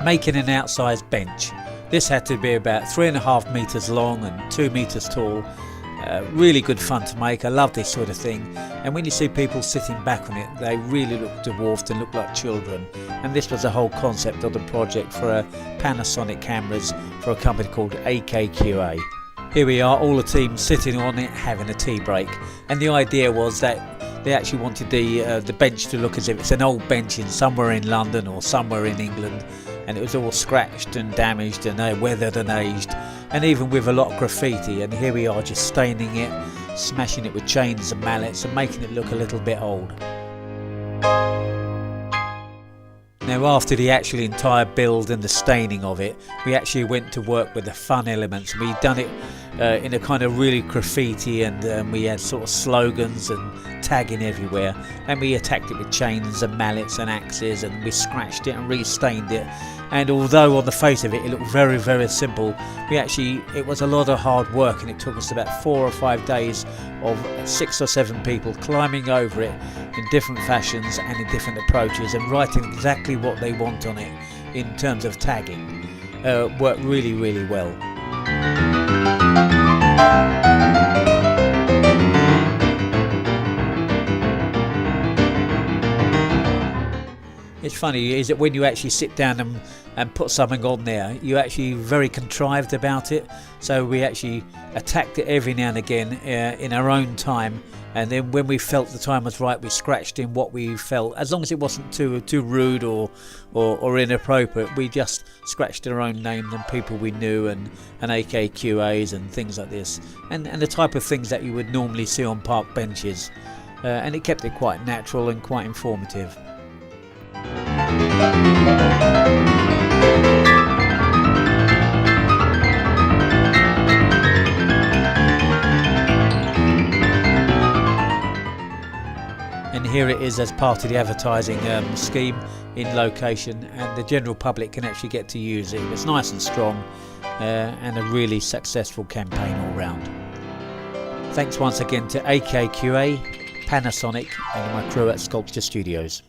making an outsized bench. This had to be about 3.5 metres long and 2 metres tall. Really good fun to make. I love this sort of thing, and when you see people sitting back on it, they really look dwarfed and look like children. And this was the whole concept of the project for Panasonic cameras for a company called AKQA. Here we are, all the team sitting on it having a tea break, and the idea was that they actually wanted the bench to look as if it's an old bench in somewhere in London or somewhere in England, and it was all scratched and damaged and weathered and aged, and even with a lot of graffiti. And here we are just staining it, smashing it with chains and mallets and making it look a little bit old. Now, after the actual entire build and the staining of it, we actually went to work with the fun elements. We'd done it in a kind of really graffiti, and we had sort of slogans and tagging everywhere, and we attacked it with chains and mallets and axes, and we scratched it and re-stained it. And although on the face of it it looked very, very simple, it was a lot of hard work, and it took us about 4 or 5 days of 6 or 7 people climbing over it in different fashions and in different approaches and writing exactly what they want on it in terms of tagging. Worked really, really well. It's funny is that when you actually sit down and put something on there, you're actually very contrived about it. So we actually attacked it every now and again in our own time, and then when we felt the time was right, we scratched in what we felt, as long as it wasn't too rude or inappropriate. We just scratched our own names and people we knew, and AKQAs and things like this, and the type of things that you would normally see on park benches, and it kept it quite natural and quite informative. And here it is as part of the advertising scheme in location, and the general public can actually get to use it. It's nice and strong, and a really successful campaign all round. Thanks once again to AKQA, Panasonic and my crew at Sculpture Studios.